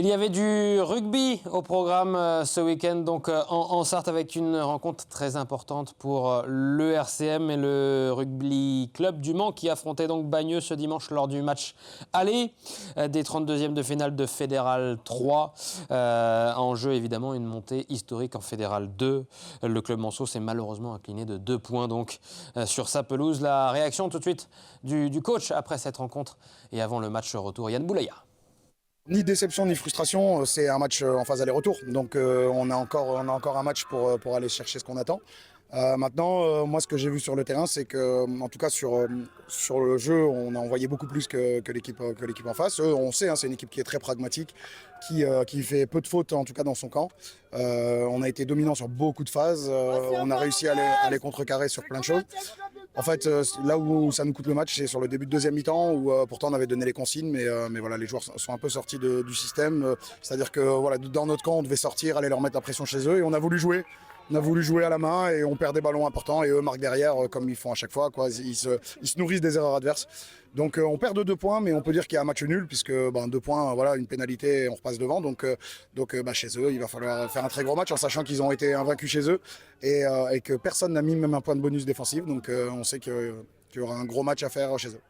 Il y avait du rugby au programme ce week-end, donc en Sarthe, avec une rencontre très importante pour le RCM et le Rugby Club du Mans qui affrontait donc Bagneux ce dimanche lors du match aller des 32e de finale de Fédéral 3. En jeu évidemment une montée historique en Fédéral 2. Le club manceau s'est malheureusement incliné de 2 points donc sur sa pelouse. La réaction tout de suite du coach après cette rencontre et avant le match retour, Yann Boulaya. Ni déception ni frustration, c'est un match en phase aller-retour. Donc on a encore un match pour aller chercher ce qu'on attend. Maintenant, moi ce que j'ai vu sur le terrain, c'est que, en tout cas sur le jeu, on a envoyé beaucoup plus que l'équipe en face. Eux, on sait, c'est une équipe qui est très pragmatique, qui fait peu de fautes en tout cas dans son camp. On a été dominant sur beaucoup de phases, on a réussi à les contrecarrer sur plein de choses. En fait, là où ça nous coûte le match, c'est sur le début de deuxième mi-temps où pourtant on avait donné les consignes, mais voilà, les joueurs sont un peu sortis du système. C'est-à-dire que voilà, dans notre camp, on devait sortir, aller leur mettre la pression chez eux et on a voulu jouer. On a voulu jouer à la main et on perd des ballons importants et eux marquent derrière comme ils font à chaque fois. Ils se nourrissent des erreurs adverses. Donc on perd de 2 points, mais on peut dire qu'il y a un match nul puisque 2 points, voilà, une pénalité et on repasse devant. Donc chez eux, il va falloir faire un très gros match en sachant qu'ils ont été invaincus chez eux et que personne n'a mis même un point de bonus défensif. Donc on sait qu'il y aura un gros match à faire chez eux.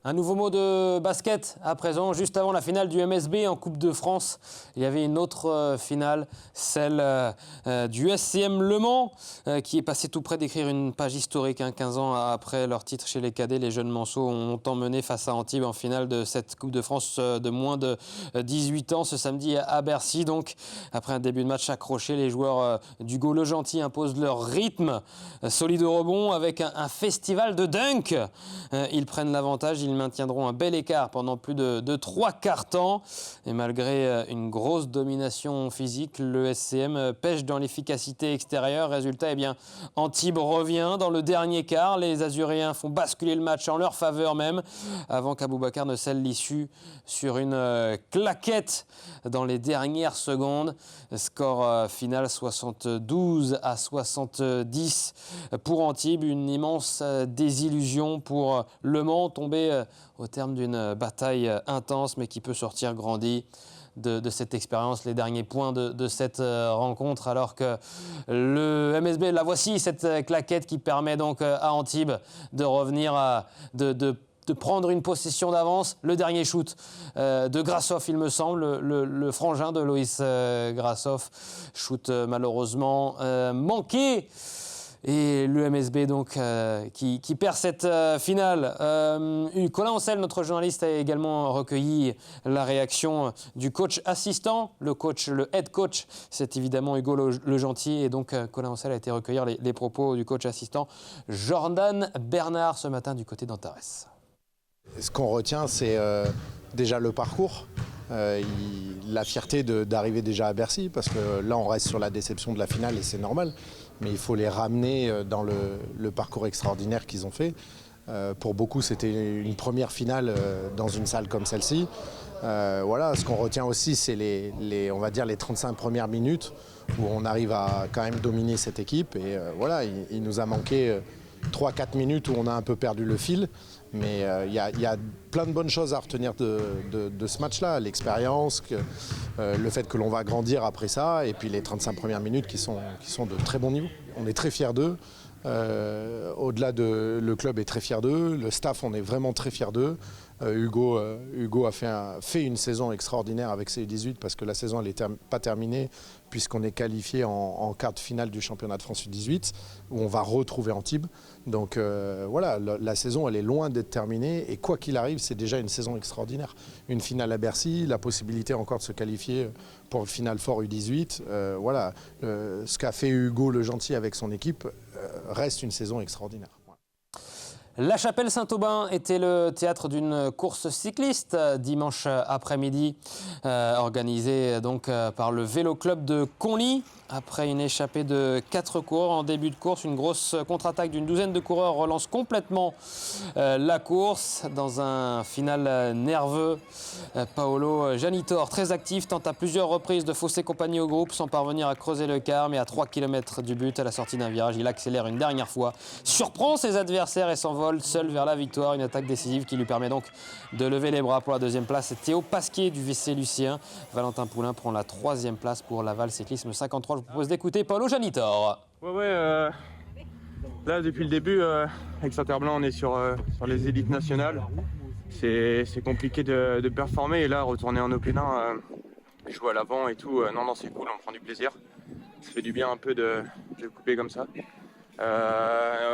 Un nouveau mot de basket à présent, juste avant la finale du MSB en Coupe de France. Il y avait une autre finale, celle du SCM Le Mans, qui est passée tout près d'écrire une page historique. 15 ans après leur titre chez les cadets, les jeunes Manceaux ont emmené face à Antibes en finale de cette Coupe de France de moins de 18 ans ce samedi à Bercy. Donc, après un début de match accroché, les joueurs d'Hugo Le Gentil imposent leur rythme solide au rebond avec un festival de dunk. Ils prennent l'avantage. Ils maintiendront un bel écart pendant plus de 3 quarts temps. Et malgré une grosse domination physique, le SCM pêche dans l'efficacité extérieure. Résultat, Antibes revient dans le dernier quart. Les Azuréens font basculer le match en leur faveur même, avant qu'Aboubacar ne scelle l'issue sur une claquette dans les dernières secondes. Score final 72-70 pour Antibes. Une immense désillusion pour Le Mans, tombé au terme d'une bataille intense, mais qui peut sortir grandi de cette expérience. Les derniers points de cette rencontre, alors que le MSB, la voici, cette claquette qui permet donc à Antibes de revenir, de prendre une possession d'avance. Le dernier shoot de Grassoff, il me semble, le frangin de Loïs Grassoff, shoot malheureusement manqué. Et le MSB donc qui perd cette finale. Colin Ancel, notre journaliste, a également recueilli la réaction du coach assistant. Le head coach, c'est évidemment Hugo Le Gentil. Et donc Colin Ancel a été recueillir les propos du coach assistant Jordan Bernard ce matin du côté d'Antares. Ce qu'on retient, c'est déjà le parcours. La fierté d'arriver déjà à Bercy, parce que là on reste sur la déception de la finale et c'est normal, mais il faut les ramener dans le parcours extraordinaire qu'ils ont fait. Pour beaucoup, c'était une première finale dans une salle comme celle-ci. Voilà, ce qu'on retient aussi, c'est on va dire les 35 premières minutes où on arrive à quand même dominer cette équipe. Et voilà, il nous a manqué 3-4 minutes où on a un peu perdu le fil. Mais il y a plein de bonnes choses à retenir de ce match-là. L'expérience, le fait que l'on va grandir après ça, et puis les 35 premières minutes qui sont de très bon niveau. On est très fiers d'eux. Au-delà le club est très fier d'eux. Le staff, on est vraiment très fiers d'eux. Hugo a fait une saison extraordinaire avec ses U18 parce que la saison n'est pas terminée puisqu'on est qualifié en quart de finale du championnat de France U18 où on va retrouver Antibes. Donc voilà, la saison elle est loin d'être terminée et quoi qu'il arrive, c'est déjà une saison extraordinaire. Une finale à Bercy, la possibilité encore de se qualifier pour le Final Four U18. Voilà, ce qu'a fait Hugo Le Gentil avec son équipe reste une saison extraordinaire. La Chapelle-Saint-Aubin était le théâtre d'une course cycliste dimanche après-midi, organisée donc par le Vélo Club de Conly. Après une échappée de 4 coureurs en début de course, une grosse contre-attaque d'une douzaine de coureurs relance complètement la course. Dans un final nerveux, Paolo Janitor, très actif, tente à plusieurs reprises de fausser compagnie au groupe sans parvenir à creuser le quart. Mais à 3 km du but, à la sortie d'un virage, il accélère une dernière fois, surprend ses adversaires et s'envole Paul seul vers la victoire. Une attaque décisive qui lui permet donc de lever les bras pour la deuxième place. C'est Théo Pasquier du VC Lucien. Valentin Poulain prend la troisième place pour Laval Cyclisme 53. Je vous propose d'écouter Paulo Janitor. Là, depuis le début, avec Saint-Herblain, on est sur les élites nationales. C'est compliqué de performer. Et là, retourner en Open 1, jouer à l'avant et tout, non, c'est cool, on prend du plaisir. Ça fait du bien un peu de couper comme ça.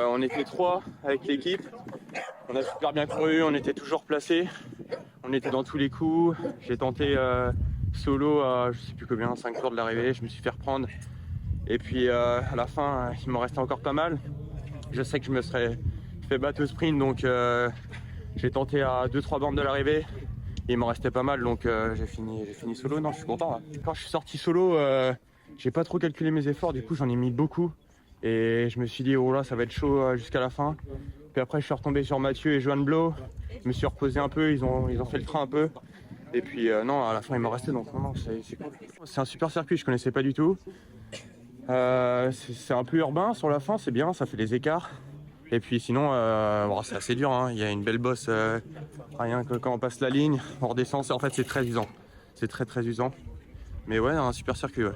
On était 3 avec l'équipe. On a super bien couru, on était toujours placés. On était dans tous les coups. J'ai tenté solo à je sais plus combien, 5 tours de l'arrivée. Je me suis fait reprendre. Et puis à la fin, il m'en restait encore pas mal. Je sais que je me serais fait battre au sprint, donc j'ai tenté à 2-3 bornes de l'arrivée. Il m'en restait pas mal, donc j'ai fini solo. Non, je suis content. Là. Quand je suis sorti solo, j'ai pas trop calculé mes efforts, du coup j'en ai mis beaucoup. Et je me suis dit, oh là, ça va être chaud jusqu'à la fin. Puis après, je suis retombé sur Mathieu et Johan Blo. Je me suis reposé un peu, ils ont fait le train un peu. Et puis non, à la fin, il m'en restait, donc non, c'est cool. C'est un super circuit, je connaissais pas du tout. C'est un peu urbain sur la fin, c'est bien, ça fait des écarts. Et puis sinon, bon, c'est assez dur, hein. Il y a une belle bosse, rien que quand on passe la ligne, on redescend, en fait c'est très usant. C'est très usant. Mais ouais, un super circuit, ouais.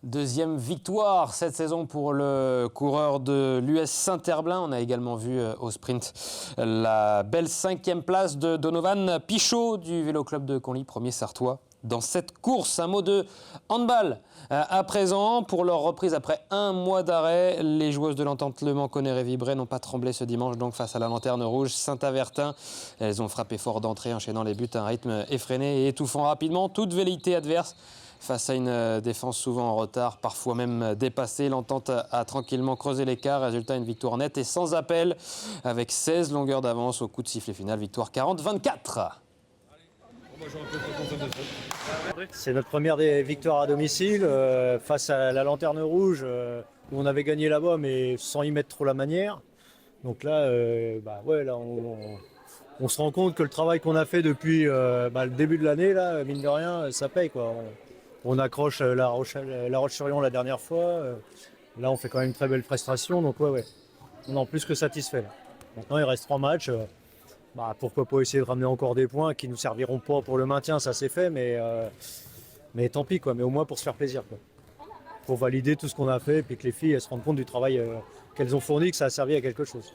Deuxième victoire cette saison pour le coureur de l'US Saint-Herblain. On a également vu au sprint la belle 5e place de Donovan Pichot du Vélo Club de Conly, premier Sartois. Dans cette course, un mot de handball à présent. Pour leur reprise après un mois d'arrêt, les joueuses de l'Entente Le Mans, Conner et Vibré n'ont pas tremblé ce dimanche donc face à la Lanterne Rouge Saint-Avertin. Elles ont frappé fort d'entrée, enchaînant les buts à un rythme effréné et étouffant rapidement toute velléité adverse. Face à une défense souvent en retard, parfois même dépassée, l'Entente a tranquillement creusé l'écart. Résultat, une victoire nette et sans appel, avec 16 longueurs d'avance au coup de sifflet final. Victoire 40-24. C'est notre première victoire à domicile face à la Lanterne Rouge où on avait gagné là-bas mais sans y mettre trop la manière. Donc là, on se rend compte que le travail qu'on a fait depuis le début de l'année, là, mine de rien, ça paye, quoi. On accroche la Roche-sur-Yon la dernière fois. Là, on fait quand même une très belle prestation. Donc ouais, on est en plus que satisfait. Là. Maintenant, il reste 3 matchs. Pourquoi pas essayer de ramener encore des points qui ne nous serviront pas pour le maintien, ça c'est fait, mais tant pis, quoi. Mais au moins pour se faire plaisir, quoi. Pour valider tout ce qu'on a fait et puis que les filles elles se rendent compte du travail qu'elles ont fourni, que ça a servi à quelque chose.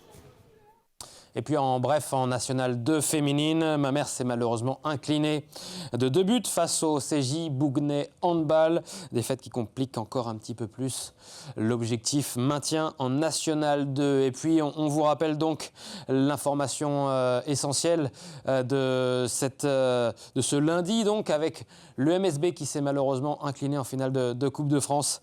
Et puis en bref, en National 2 féminine, ma mère s'est malheureusement inclinée de 2 buts face au CJ Bougnay Handball. Défaite qui complique encore un petit peu plus l'objectif maintien en National 2. Et puis on vous rappelle donc l'information essentielle de ce lundi donc avec le MSB qui s'est malheureusement incliné en finale de Coupe de France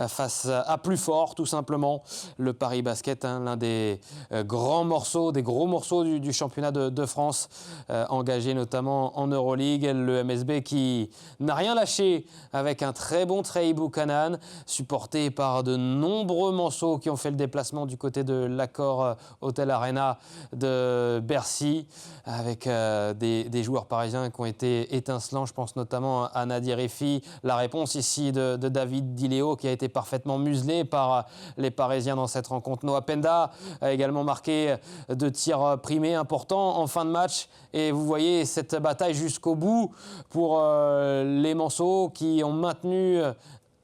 face à plus fort tout simplement. Le Paris Basket, l'un des grands morceaux, des gros morceaux du championnat de France, engagé notamment en Euroleague. Le MSB qui n'a rien lâché avec un très bon Trey Buchanan, supporté par de nombreux morceaux qui ont fait le déplacement du côté de l'Accor Hotel Arena de Bercy, avec des joueurs parisiens qui ont été étincelants. Je pense notamment à Nadir Efi. La réponse ici de David Diléo qui a été parfaitement muselé par les Parisiens dans cette rencontre. Noah Penda a également marqué 2 tirs primés importants en fin de match. Et vous voyez cette bataille jusqu'au bout pour les Manceaux qui ont maintenu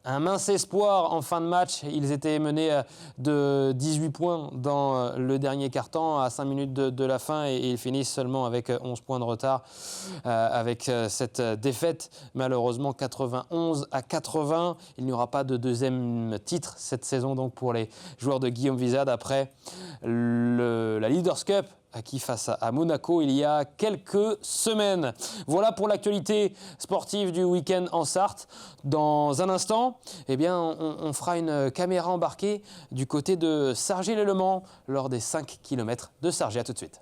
un mince espoir en fin de match. Ils étaient menés de 18 points dans le dernier quart-temps à 5 minutes de la fin et ils finissent seulement avec 11 points de retard avec cette défaite. Malheureusement 91-80. Il n'y aura pas de deuxième titre cette saison donc pour les joueurs de Guillaume Vizade après la Leaders Cup acquis face à Monaco il y a quelques semaines. Voilà pour l'actualité sportive du week-end en Sarthe. Dans un instant, on fera une caméra embarquée du côté de Sargé-lès-le-Mans lors des 5 km de Sargé. À tout de suite.